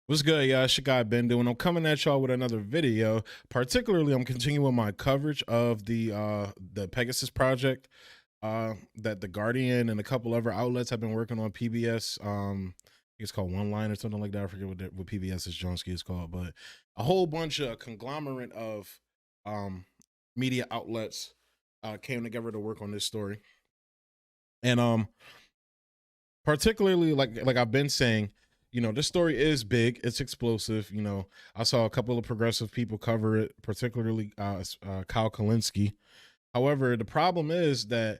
What's good, y'all? It's your guy Bendu, and I'm coming at y'all with another video. Particularly, I'm continuing my coverage of the Pegasus project that the Guardian and a couple other outlets have been working on. PBS, I think it's called One Line or something like that. I forget what PBS's Johnski is called, but a whole bunch of conglomerate of media outlets came together to work on this story, and particularly like I've been saying, this story is big, it's explosive. I saw a couple of progressive people cover it, particularly Kyle Kalinske. However, the problem is that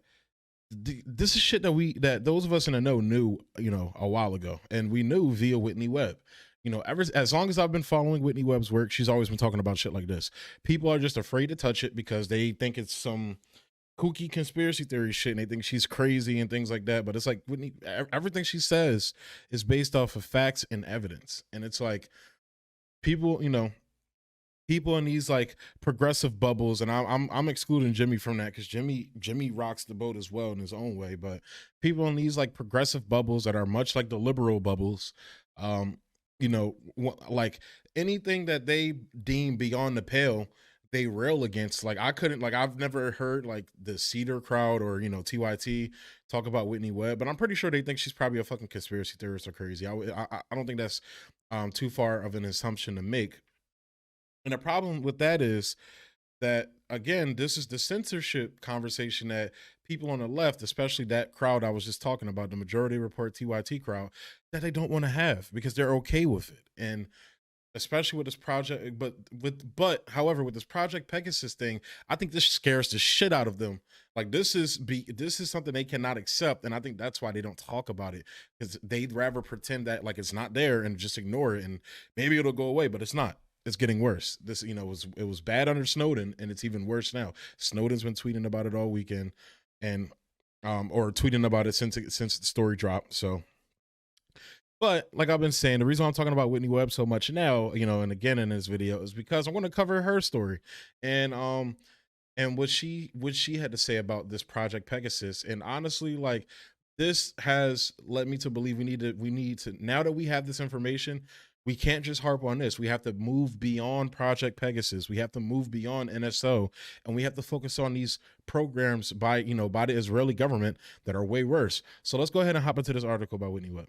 this is shit that those of us in the know knew, a while ago, and we knew via Whitney Webb. Ever as long as I've been following Whitney Webb's work, she's always been talking about shit like this. People are just afraid to touch it because they think it's some kooky conspiracy theory shit and they think she's crazy and things like that. But it's like Whitney, everything she says is based off of facts and evidence. And it's like people, people in these like progressive bubbles, and I'm excluding Jimmy from that because Jimmy rocks the boat as well in his own way. But people in these like progressive bubbles that are much like the liberal bubbles, like anything that they deem beyond the pale, they rail against. Like I've never heard like the Cedar crowd or TYT talk about Whitney Webb, but I'm pretty sure they think she's probably a fucking conspiracy theorist or crazy. I don't think that's too far of an assumption to make. And the problem with that is that, again, this is the censorship conversation that people on the left, especially that crowd I was just talking about, the Majority Report TYT crowd, that they don't want to have because they're okay with it. And especially with this project, but however, with this Project Pegasus thing, I think this scares the shit out of them. Like this is something they cannot accept, and I think that's why they don't talk about it, because they'd rather pretend that like it's not there and just ignore it, and maybe it'll go away, but it's not. It's getting worse. This, it was bad under Snowden, and it's even worse now. Snowden's been tweeting about it all weekend, and or tweeting about it since the story dropped. So, but like I've been saying, the reason I'm talking about Whitney Webb so much now, and again in this video, is because I want to cover her story, and what she had to say about this Project Pegasus. And honestly, like this has led me to believe we need to now that we have this information, we can't just harp on this. We have to move beyond Project Pegasus. We have to move beyond NSO, and we have to focus on these programs by the Israeli government that are way worse. So let's go ahead and hop into this article by Whitney Webb.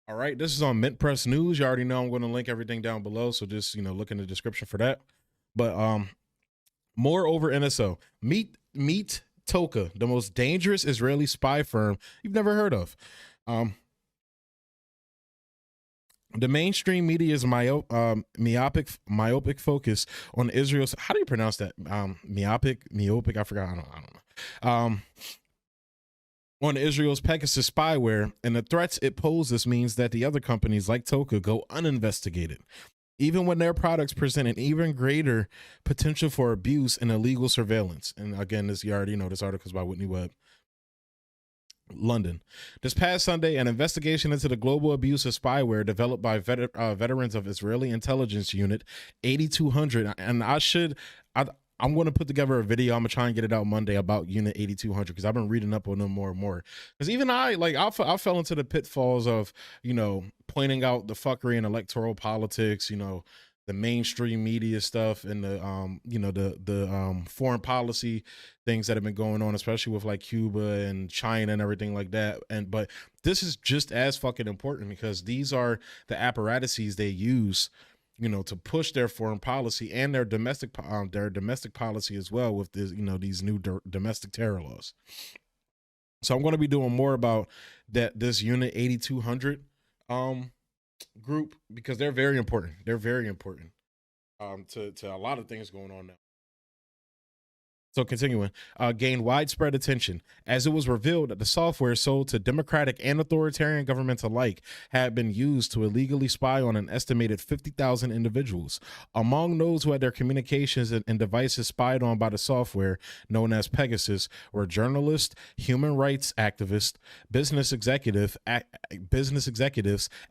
All right, this is on Mint Press News. You already know I'm going to link everything down below, so just look in the description for that. But more over NSO. Meet Toka, the most dangerous Israeli spy firm you've never heard of. The mainstream media's myopic focus on Israel's, how do you pronounce that? Myopic. I forgot. I don't know. On Israel's Pegasus spyware and the threats it poses means that the other companies like Toka go uninvestigated, even when their products present an even greater potential for abuse and illegal surveillance. And again, you already know this article is by Whitney Webb. London. This past Sunday, an investigation into the global abuse of spyware developed by veterans of Israeli intelligence unit 8200, and I'm going to put together a video. I'm going to try and get it out Monday about Unit 8200 because I've been reading up on them more and more. Because even I fell into the pitfalls of, pointing out the fuckery in electoral politics, the mainstream media stuff and the foreign policy things that have been going on, especially with like Cuba and China and everything like that. But this is just as fucking important because these are the apparatuses they use, to push their foreign policy and their domestic policy as well with this, these new domestic terror laws. So I'm going to be doing more about this Unit 8200 group because they're very important. They're very important to a lot of things going on now. So continuing, gained widespread attention as it was revealed that the software sold to democratic and authoritarian governments alike had been used to illegally spy on an estimated 50,000 individuals. Among those who had their communications and devices spied on by the software known as Pegasus were journalists, human rights activists, business executives,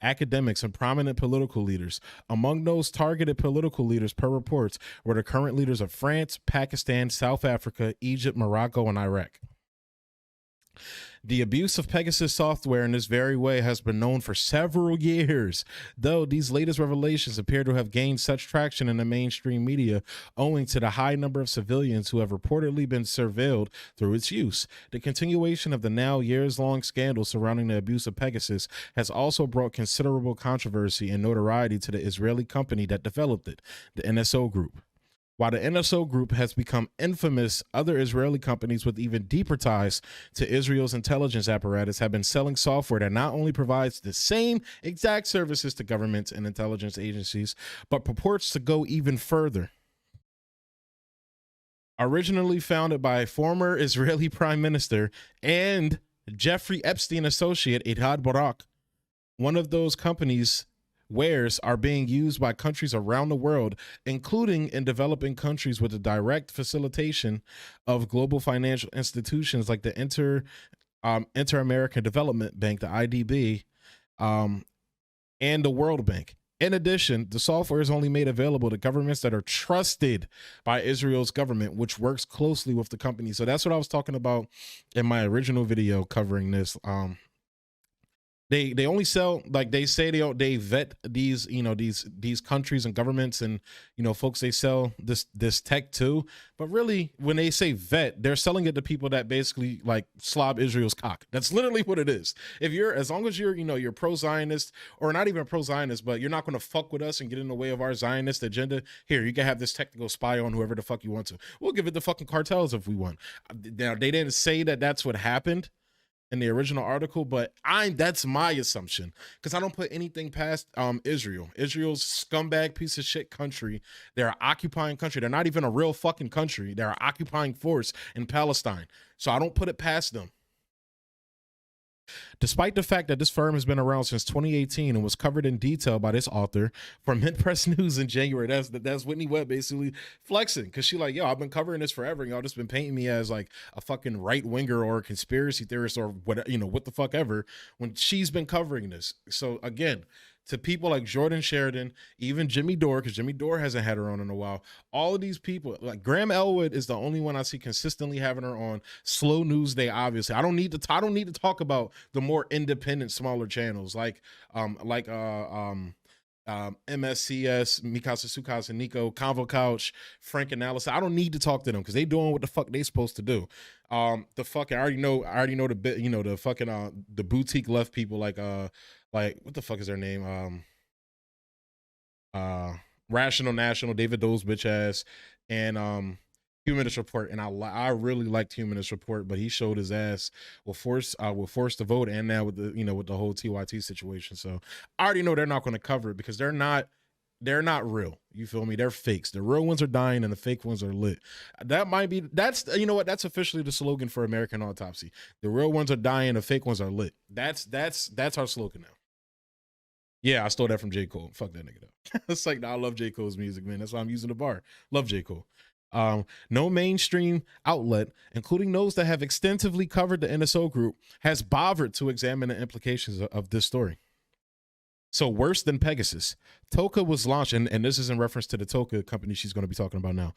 academics, and prominent political leaders. Among those targeted political leaders per reports were the current leaders of France, Pakistan, South Africa, Egypt, Morocco, and Iraq. The abuse of Pegasus software in this very way has been known for several years, though these latest revelations appear to have gained such traction in the mainstream media owing to the high number of civilians who have reportedly been surveilled through its use. The continuation of the now years-long scandal surrounding the abuse of Pegasus has also brought considerable controversy and notoriety to the Israeli company that developed it, the NSO Group. While the NSO Group has become infamous, other Israeli companies with even deeper ties to Israel's intelligence apparatus have been selling software that not only provides the same exact services to governments and intelligence agencies, but purports to go even further. Originally founded by former Israeli Prime Minister and Jeffrey Epstein associate Ehud Barak, one of those companies' wares are being used by countries around the world, including in developing countries with the direct facilitation of global financial institutions like the Inter-American Development Bank, the IDB, and the World Bank. In addition, the software is only made available to governments that are trusted by Israel's government, which works closely with the company. So that's what I was talking about in my original video covering this. They only sell, like they say, they vet these, you know, these countries and governments and, you know, folks they sell this tech to, but really when they say vet, they're selling it to people that basically like slob Israel's cock. That's literally what it is. If you're, as long as you're, you know, you're pro-Zionist or not even pro-Zionist, but you're not going to fuck with us and get in the way of our Zionist agenda, here, you can have this technical spy on whoever the fuck you want to. We'll give it the fucking cartels if we want. Now, they didn't say that that's what happened in the original article, but that's my assumption because I don't put anything past Israel. Israel's scumbag piece of shit country. They're an occupying country. They're not even a real fucking country. They're an occupying force in Palestine. So I don't put it past them. Despite the fact that this firm has been around since 2018 and was covered in detail by this author for Mint Press News in January, that's Whitney Webbs basically flexing because she like, yo, I've been covering this forever. Y'all just been painting me as like a fucking right winger or a conspiracy theorist or what, you know, what the fuck ever, when she's been covering this. So again, to people like Jordan Sheridan, even Jimmy Dore, because Jimmy Dore hasn't had her on in a while. All of these people, like Graham Elwood is the only one I see consistently having her on. Slow News Day, obviously. I don't need to talk about the more independent, smaller channels like MSCS, Mikasa Sukas and Nico, Convo Couch, Frank Analysis. I don't need to talk to them because they doing what the fuck they supposed to do. The fucking I already know the bit, you know, the fucking the boutique left people like what the fuck is their name? Rational National, David Doe's bitch ass, and Humanist Report. And I really liked Humanist Report, but he showed his ass with Force to Vote, and now with the, you know, with the whole TYT situation. So I already know they're not going to cover it because they're not real. You feel me? They're fakes. The real ones are dying and the fake ones are lit. That's you know what? That's officially the slogan for American Autopsy. The real ones are dying, the fake ones are lit. That's our slogan now. Yeah, I stole that from J. Cole. Fuck that nigga though. It's like, nah, I love J. Cole's music, man. That's why I'm using the bar. Love J. Cole. No mainstream outlet, including those that have extensively covered the NSO Group, has bothered to examine the implications of this story. So worse than Pegasus, Toka was launched, and this is in reference to the Toka company she's going to be talking about now.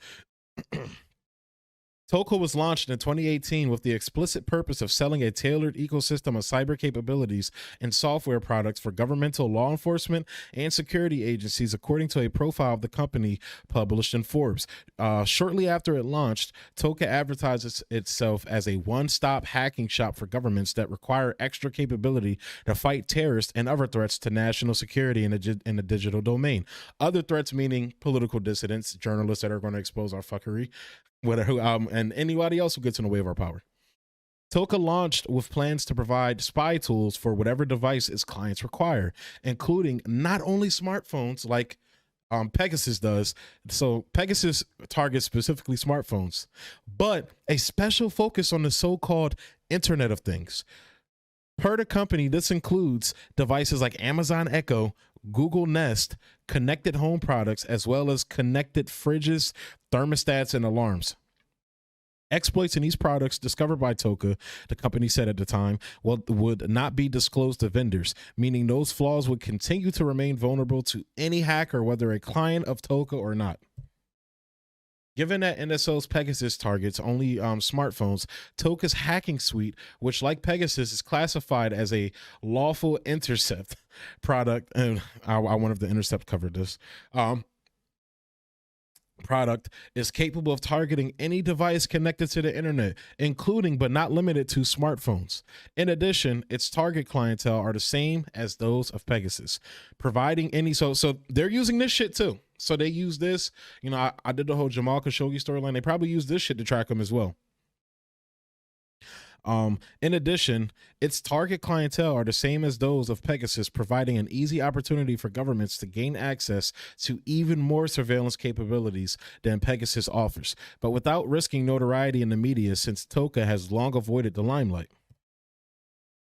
Toka was launched in 2018 with the explicit purpose of selling a tailored ecosystem of cyber capabilities and software products for governmental law enforcement and security agencies, according to a profile of the company published in Forbes. Shortly after it launched, Toka advertises itself as a one-stop hacking shop for governments that require extra capability to fight terrorists and other threats to national security in the digital domain. Other threats meaning political dissidents, journalists that are going to expose our fuckery, whatever, and anybody else who gets in the way of our power. Toka launched with plans to provide spy tools for whatever device its clients require, including not only smartphones like Pegasus does. So Pegasus targets specifically smartphones, but a special focus on the so-called Internet of Things. Per the company, this includes devices like Amazon Echo, Google Nest, connected home products, as well as connected fridges, thermostats, and alarms. Exploits in these products discovered by Toka, the company said at the time, would not be disclosed to vendors, meaning those flaws would continue to remain vulnerable to any hacker, whether a client of Toka or not. Given that NSO's Pegasus targets only smartphones, Toka's hacking suite, which like Pegasus is classified as a lawful intercept product, and I wonder if the intercept covered this. Product is capable of targeting any device connected to the internet, including but not limited to smartphones. In addition, its target clientele are the same as those of Pegasus, providing any so they're using this shit too. So they use this, you know, I did the whole Jamal Khashoggi storyline. They probably use this shit to track them as well. In addition, its target clientele are the same as those of Pegasus, providing an easy opportunity for governments to gain access to even more surveillance capabilities than Pegasus offers, but without risking notoriety in the media, since Toka has long avoided the limelight.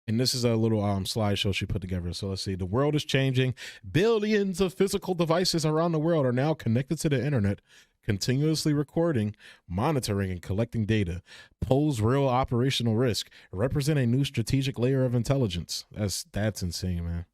And this is a little slideshow she put together. So let's see. The world is changing. Billions of physical devices around the world are now connected to the internet, continuously recording, monitoring, and collecting data, pose real operational risk, represent a new strategic layer of intelligence. That's insane, man.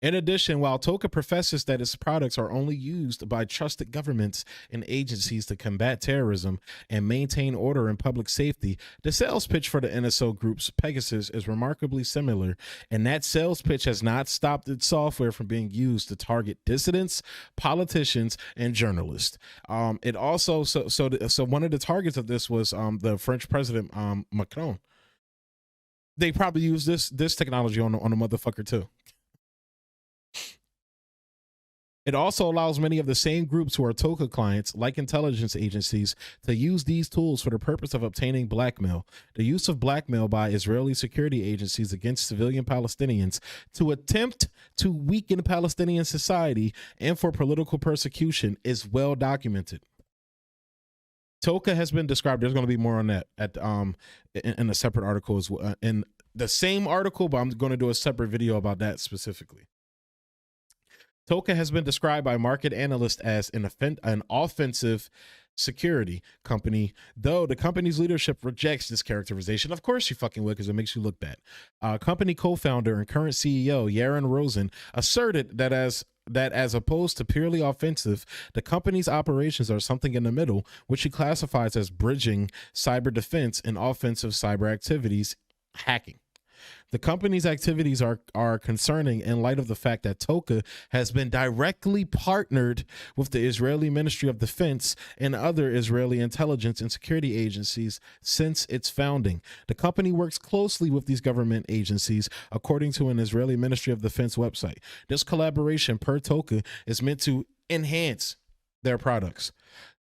In addition, while Toka professes that its products are only used by trusted governments and agencies to combat terrorism and maintain order and public safety, the sales pitch for the NSO Group's Pegasus is remarkably similar, and that sales pitch has not stopped its software from being used to target dissidents, politicians, and journalists. It also so one of the targets of this was the French president Macron. They probably use this technology on a motherfucker too. It also allows many of the same groups who are Toka clients, like intelligence agencies, to use these tools for the purpose of obtaining blackmail. The use of blackmail by Israeli security agencies against civilian Palestinians to attempt to weaken Palestinian society and for political persecution is well documented. Toka has been described. There's going to be more on that in a separate article as well. In the same article, but I'm going to do a separate video about that specifically. Toka has been described by market analysts as an offensive security company, though the company's leadership rejects this characterization. Of course you fucking would, because it makes you look bad. Company co-founder and current CEO Yaron Rosen asserted that as opposed to purely offensive, the company's operations are something in the middle, which he classifies as bridging cyber defense and offensive cyber activities, hacking. The company's activities are concerning in light of the fact that Toka has been directly partnered with the Israeli Ministry of Defense and other Israeli intelligence and security agencies since its founding. The company works closely with these government agencies, according to an Israeli Ministry of Defense website. This collaboration, per Toka, is meant to enhance their products.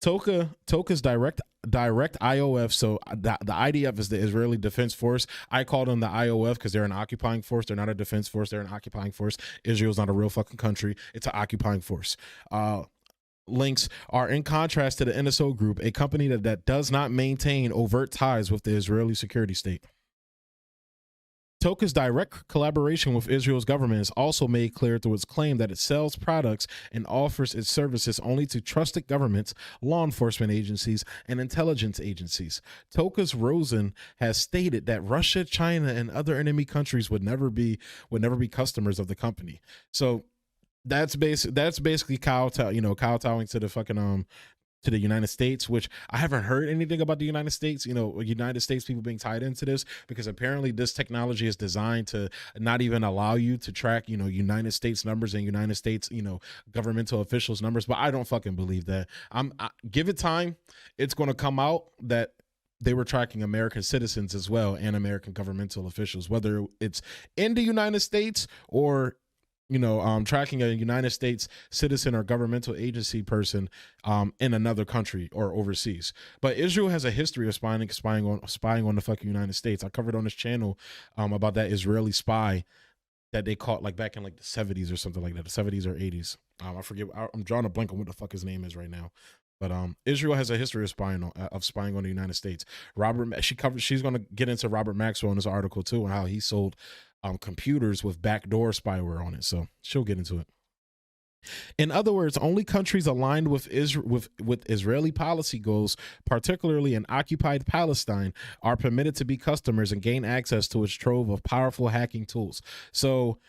Toka's direct IOF, so the IDF is the Israeli Defense Force. I call them the IOF because they're an occupying force. They're not a defense force. They're an occupying force. Israel's not a real fucking country. It's an occupying force. Links are in contrast to the NSO Group, a company that does not maintain overt ties with the Israeli security state. Toka's direct collaboration with Israel's government is also made clear through its claim that it sells products and offers its services only to trusted governments, law enforcement agencies, and intelligence agencies. Toka's Rosen has stated that Russia, China, and other enemy countries would never be customers of the company. So that's basically kowtowing to the fucking to the United States, which I haven't heard anything about the United States, United States people being tied into this, because apparently this technology is designed to not even allow you to track, United States numbers and United States, governmental officials numbers. But I don't fucking believe that. Give it time. It's going to come out that they were tracking American citizens as well and American governmental officials, whether it's in the United States or tracking a United States citizen or governmental agency person in another country or overseas. But Israel has a history of spying on the fucking United States. I covered on this channel about that Israeli spy that they caught back in the 70s or something like that, the 70s or 80s. I forget. I'm drawing a blank on what the fuck his name is right now. But Israel has a history of spying on the United States. She's going to get into Robert Maxwell in this article too, and how he sold computers with backdoor spyware on it. So she'll get into it. In other words, only countries aligned with Israeli policy goals, particularly in occupied Palestine, are permitted to be customers and gain access to its trove of powerful hacking tools. So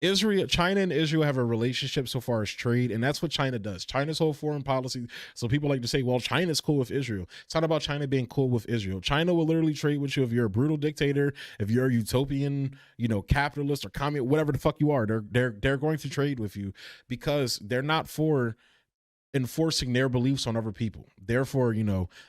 Israel, China and Israel have a relationship so far as trade, and that's what China does. China's whole foreign policy. So people like to say, well, China's cool with Israel. It's not about China being cool with Israel. China will literally trade with you if you're a brutal dictator, if you're a utopian, capitalist or communist, whatever the fuck you are. They're going to trade with you because they're not for enforcing their beliefs on other people. Therefore,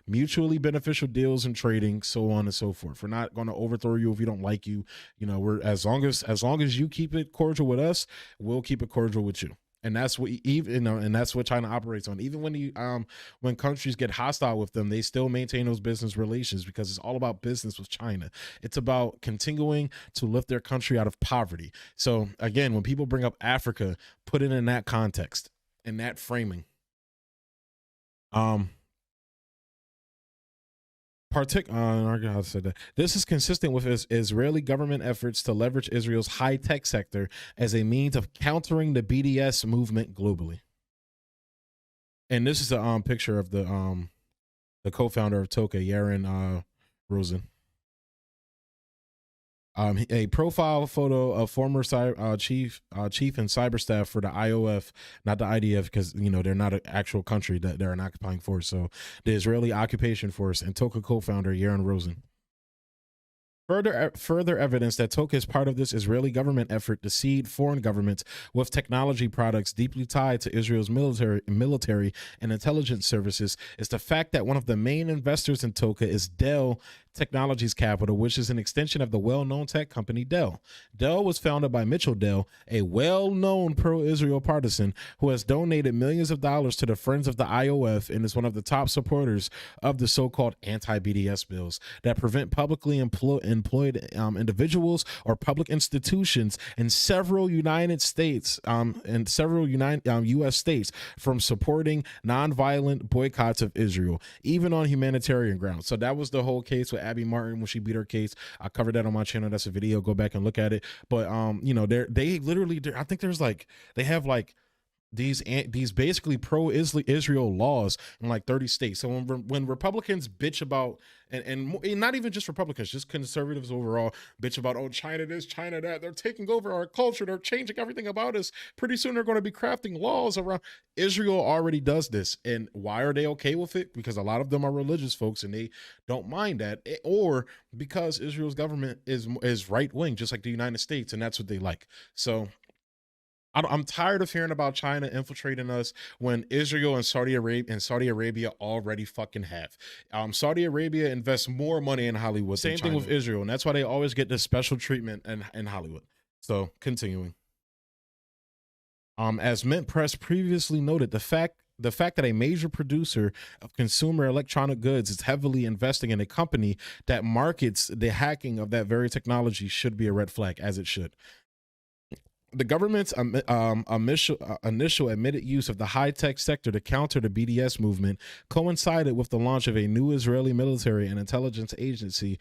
mutually beneficial deals and trading, so on and so forth. We're not going to overthrow you if we don't like you. We're as long as you keep it cordial with us, we'll keep it cordial with you. And that's what and that's what China operates on. Even when countries get hostile with them, they still maintain those business relations because it's all about business with China. It's about continuing to lift their country out of poverty. So again, when people bring up Africa, put it in that context, in that framing. This is consistent with Israeli government efforts to leverage Israel's high-tech sector as a means of countering the BDS movement globally. And this is a picture of the co-founder of Toka, Yaron Rosen. A profile photo of former chief and cyber staff for the IOF, not the IDF, because they're not an actual country, that they're an occupying force. So the Israeli occupation force, and Toka co-founder Yaron Rosen. Further evidence that Toka is part of this Israeli government effort to seed foreign governments with technology products deeply tied to Israel's military and intelligence services is the fact that one of the main investors in Toka is Dell Technologies Capital, which is an extension of the well-known tech company Dell. Dell was founded by Mitchell Dell, a well-known pro-Israel partisan who has donated millions of dollars to the Friends of the IOF and is one of the top supporters of the so-called anti-BDS bills that prevent publicly employed individuals or public institutions in several United States U.S. states from supporting nonviolent boycotts of Israel, even on humanitarian grounds. So that was the whole case with Abby Martin when she beat her case. I covered that on my channel. That's a video. Go back and look at it. But they literally, I think they have these basically pro-Israel laws in like 30 states. So when Republicans bitch about, and not even just Republicans, just conservatives overall bitch about, oh, China this, China that, they're taking over our culture, they're changing everything about us. Pretty soon they're going to be crafting laws around. Israel already does this. And why are they okay with it? Because a lot of them are religious folks and they don't mind that, or because Israel's government is right-wing, just like the United States, and that's what they like. So I'm tired of hearing about China infiltrating us when Israel and Saudi Arabia already fucking have. Saudi Arabia invests more money in Hollywood. Same thing with Israel, and that's why they always get this special treatment in Hollywood. So continuing. As Mint Press previously noted, the fact that a major producer of consumer electronic goods is heavily investing in a company that markets the hacking of that very technology should be a red flag, as it should. The government's initial admitted use of the high-tech sector to counter the BDS movement coincided with the launch of a new Israeli military and intelligence agency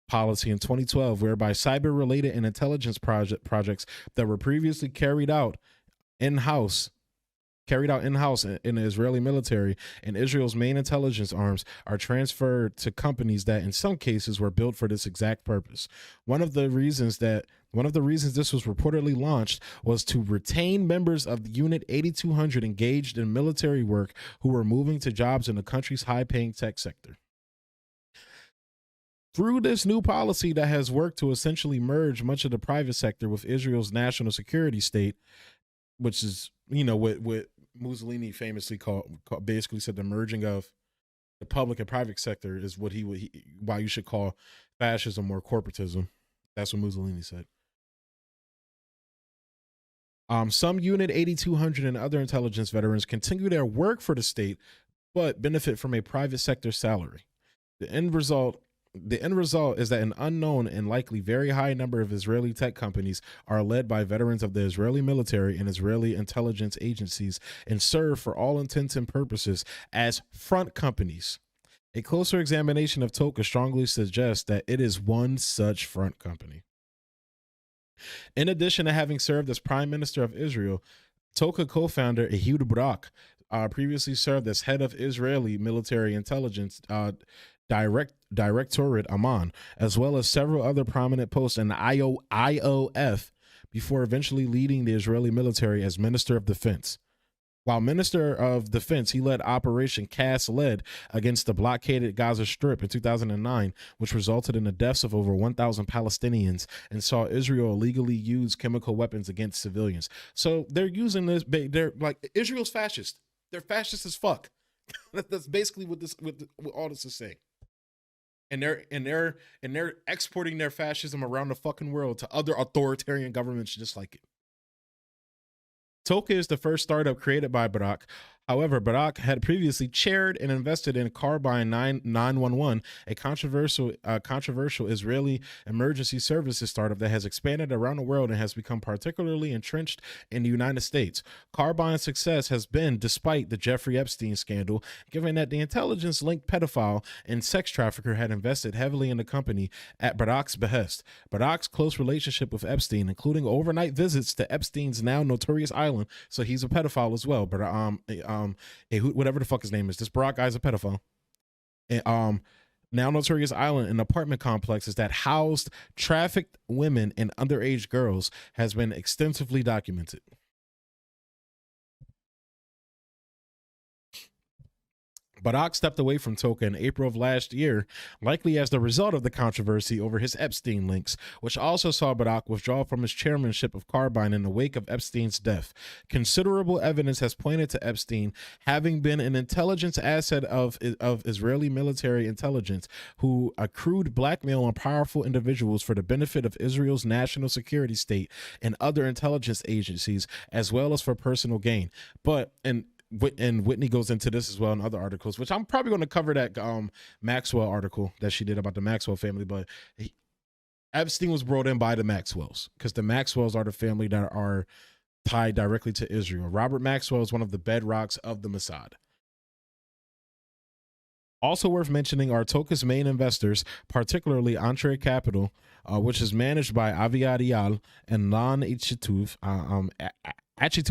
policy in 2012, whereby cyber-related and intelligence projects that were previously carried out in-house in the Israeli military and Israel's main intelligence arms are transferred to companies that in some cases were built for this exact purpose. One of the reasons this was reportedly launched was to retain members of the Unit 8200 engaged in military work who were moving to jobs in the country's high-paying tech sector. Through this new policy that has worked to essentially merge much of the private sector with Israel's national security state, which is, what Mussolini famously basically said the merging of the public and private sector is what why you should call fascism or corporatism. That's what Mussolini said. Some Unit 8200 and other intelligence veterans continue their work for the state, but benefit from a private sector salary. The end result is that an unknown and likely very high number of Israeli tech companies are led by veterans of the Israeli military and Israeli intelligence agencies and serve for all intents and purposes as front companies. A closer examination of Toka strongly suggests that it is one such front company. In addition to having served as Prime Minister of Israel, Toka co-founder Ehud Barak previously served as head of Israeli military intelligence Directorate Amman, as well as several other prominent posts in the IOF, before eventually leading the Israeli military as Minister of Defense. While Minister of Defense, he led Operation Cast Lead against the blockaded Gaza Strip in 2009, which resulted in the deaths of over 1,000 Palestinians and saw Israel illegally use chemical weapons against civilians. So they're using this. They're like, Israel's fascist. They're fascist as fuck. That's basically what all this is saying. And they're exporting their fascism around the fucking world to other authoritarian governments just like it. Toka is the first startup created by Barak. However, Barak had previously chaired and invested in Carbine 911, a controversial Israeli emergency services startup that has expanded around the world and has become particularly entrenched in the United States. Carbine's success has been despite the Jeffrey Epstein scandal, given that the intelligence-linked pedophile and sex trafficker had invested heavily in the company at Barak's behest. Barak's close relationship with Epstein, including overnight visits to Epstein's now notorious island, so he's a pedophile as well, but whatever the fuck his name is, this Barack guy's a pedophile. And, now notorious island and apartment complexes that housed trafficked women and underage girls has been extensively documented. Barak stepped away from Toka in April of last year, likely as the result of the controversy over his Epstein links, which also saw Barak withdraw from his chairmanship of Carbine in the wake of Epstein's death. Considerable evidence has pointed to Epstein having been an intelligence asset of Israeli military intelligence who accrued blackmail on powerful individuals for the benefit of Israel's national security state and other intelligence agencies, as well as for personal gain. And Whitney goes into this as well in other articles, which I'm probably going to cover that Maxwell article that she did about the Maxwell family. But Epstein was brought in by the Maxwells because the Maxwells are the family that are tied directly to Israel. Robert Maxwell is one of the bedrocks of the Mossad. Also worth mentioning are Toka's main investors, particularly Entree Capital, which is managed by Aviad Eyal and Lan Ichituv,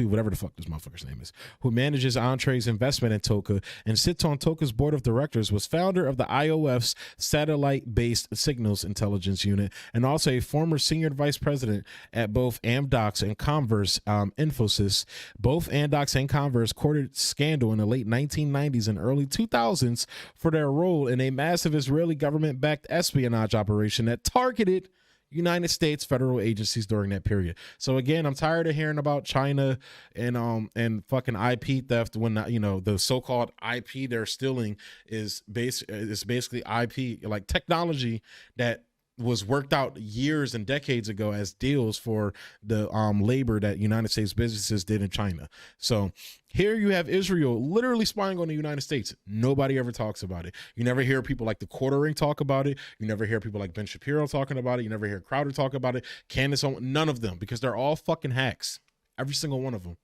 whatever the fuck this motherfucker's name is, who manages Entree's investment in Toka and sits on Toka's board of directors, was founder of the IOF's satellite-based signals intelligence unit, and also a former senior vice president at both Amdocs and Converse Infosys. Both Amdocs and Converse courted scandal in the late 1990s and early 2000s for their role in a massive Israeli government-backed espionage operation that targeted United States federal agencies during that period. So again, I'm tired of hearing about China and fucking IP theft when the so-called IP they're stealing is basically IP, like technology that was worked out years and decades ago as deals for the labor that United States businesses did in China. So here you have Israel literally spying on the United States. Nobody ever talks about it. You never hear people like the Quartering talk about it. You never hear people like Ben Shapiro talking about it. You never hear Crowder talk about it. Candace, none of them, because they're all fucking hacks. Every single one of them.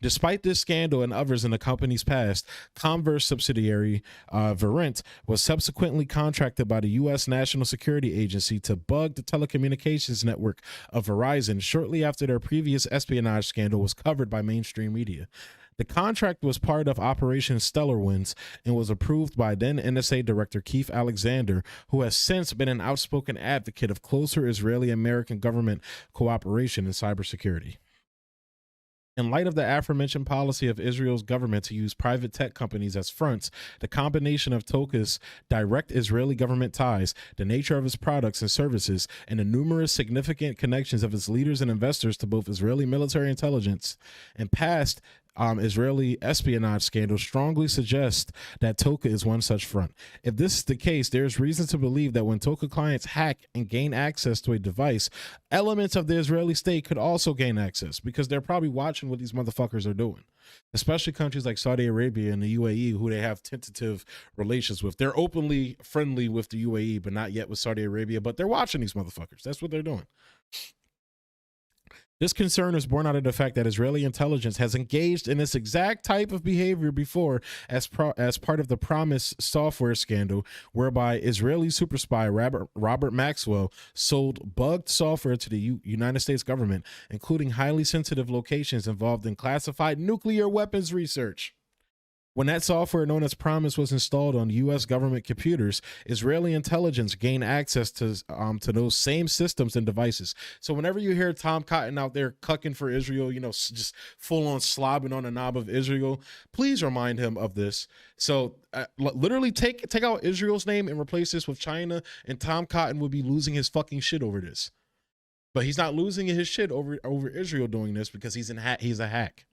Despite this scandal and others in the company's past, Converse subsidiary Verint was subsequently contracted by the U.S. National Security Agency to bug the telecommunications network of Verizon shortly after their previous espionage scandal was covered by mainstream media. The contract was part of Operation Stellar Winds and was approved by then NSA Director Keith Alexander, who has since been an outspoken advocate of closer Israeli-American government cooperation in cybersecurity. In light of the aforementioned policy of Israel's government to use private tech companies as fronts, the combination of Toka's direct Israeli government ties, the nature of its products and services, and the numerous significant connections of its leaders and investors to both Israeli military intelligence and past Israeli espionage scandals strongly suggest that Toka is one such front. If this is the case, there is reason to believe that when Toka clients hack and gain access to a device, elements of the Israeli state could also gain access because they're probably watching what these motherfuckers are doing, especially countries like Saudi Arabia and the UAE, who they have tentative relations with. They're openly friendly with the UAE, but not yet with Saudi Arabia, but they're watching these motherfuckers. That's what they're doing. This concern is born out of the fact that Israeli intelligence has engaged in this exact type of behavior before as part of the Promise software scandal, whereby Israeli super spy Robert Maxwell sold bugged software to the United States government, including highly sensitive locations involved in classified nuclear weapons research. When that software known as Promise was installed on U.S. government computers, Israeli intelligence gained access to those same systems and devices. So whenever you hear Tom Cotton out there cucking for Israel, just full on slobbing on the knob of Israel, please remind him of this. So literally take out Israel's name and replace this with China, and Tom Cotton would be losing his fucking shit over this. But he's not losing his shit over Israel doing this because he's a hack.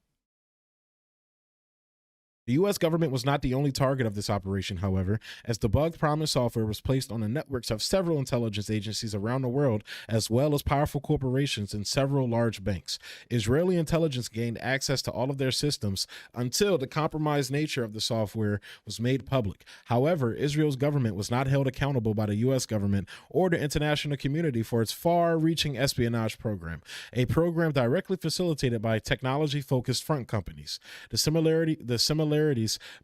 The U.S. government was not the only target of this operation, however, as the bugged Promise software was placed on the networks of several intelligence agencies around the world, as well as powerful corporations and several large banks. Israeli intelligence gained access to all of their systems until the compromised nature of the software was made public. However, Israel's government was not held accountable by the U.S. government or the international community for its far-reaching espionage program, a program directly facilitated by technology-focused front companies. The similarities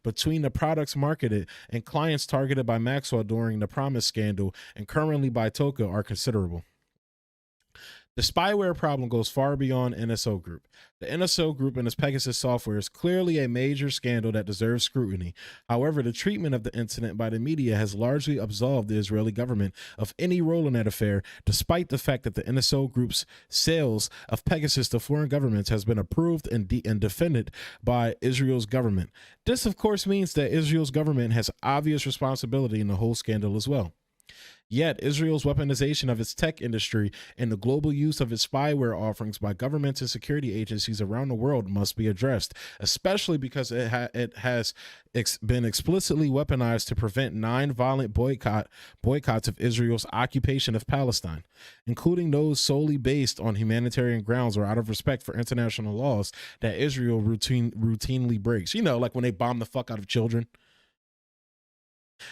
between the products marketed and clients targeted by Maxwell during the Promise scandal and currently by Toka are considerable. The spyware problem goes far beyond NSO Group. The NSO Group and its Pegasus software is clearly a major scandal that deserves scrutiny. However, the treatment of the incident by the media has largely absolved the Israeli government of any role in that affair, despite the fact that the NSO Group's sales of Pegasus to foreign governments has been approved and defended by Israel's government. This, of course, means that Israel's government has obvious responsibility in the whole scandal as well. Yet, Israel's weaponization of its tech industry and the global use of its spyware offerings by governments and security agencies around the world must be addressed, especially because it has been explicitly weaponized to prevent 9 violent boycotts of Israel's occupation of Palestine, including those solely based on humanitarian grounds or out of respect for international laws that Israel routinely breaks. Like when they bomb the fuck out of children.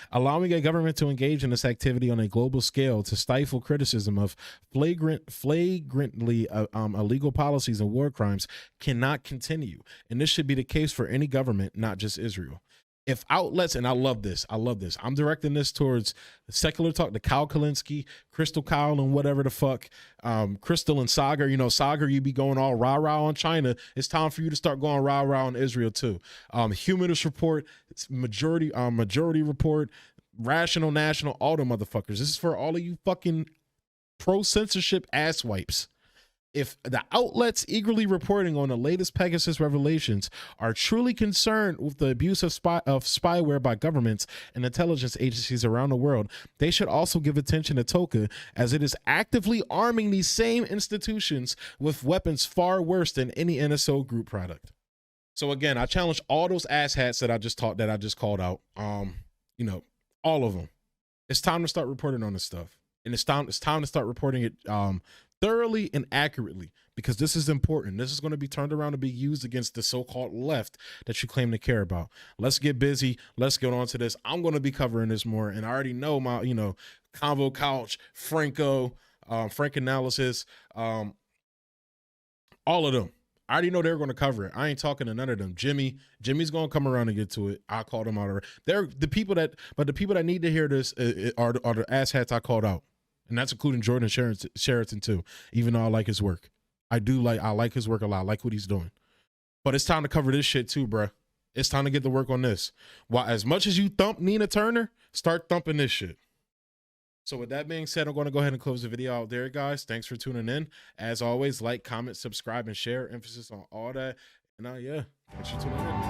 Allowing a government to engage in this activity on a global scale to stifle criticism of flagrantly illegal policies and war crimes cannot continue. And this should be the case for any government, not just Israel. If outlets, and I love this, I'm directing this towards Secular Talk, the Kyle Kalinske, Crystal Kyle, and whatever the fuck, Crystal and Sagar. Sagar, you be going all rah-rah on China. It's time for you to start going rah-rah on Israel too. Humanist Report, it's Majority Report, Rational National, all them motherfuckers. This is for all of you fucking pro-censorship asswipes. If the outlets eagerly reporting on the latest Pegasus revelations are truly concerned with the abuse of spyware by governments and intelligence agencies around the world, they should also give attention to Toka, as it is actively arming these same institutions with weapons far worse than any NSO Group product. So again, I challenge all those asshats that I just called out. All of them. It's time to start reporting on this stuff, and it's time to start reporting it thoroughly and accurately, because this is important. This is going to be turned around to be used against the so-called left that you claim to care about. Let's get busy. Let's get on to this. I'm going to be covering this more, and I already know my, Convo Couch, Franco, Frank Analysis, all of them. I already know they're going to cover it. I ain't talking to none of them. Jimmy's going to come around and get to it. I called them out already. They're the people that need to hear this are the asshats I called out. And that's including Jordan Sheraton too, even though I like his work. I like his work a lot. I like what he's doing. But it's time to cover this shit too, bruh. It's time to get to work on this. While as much as you thump Nina Turner, start thumping this shit. So with that being said, I'm going to go ahead and close the video out there, guys. Thanks for tuning in. As always, like, comment, subscribe, and share. Emphasis on all that. And yeah, thanks for tuning in.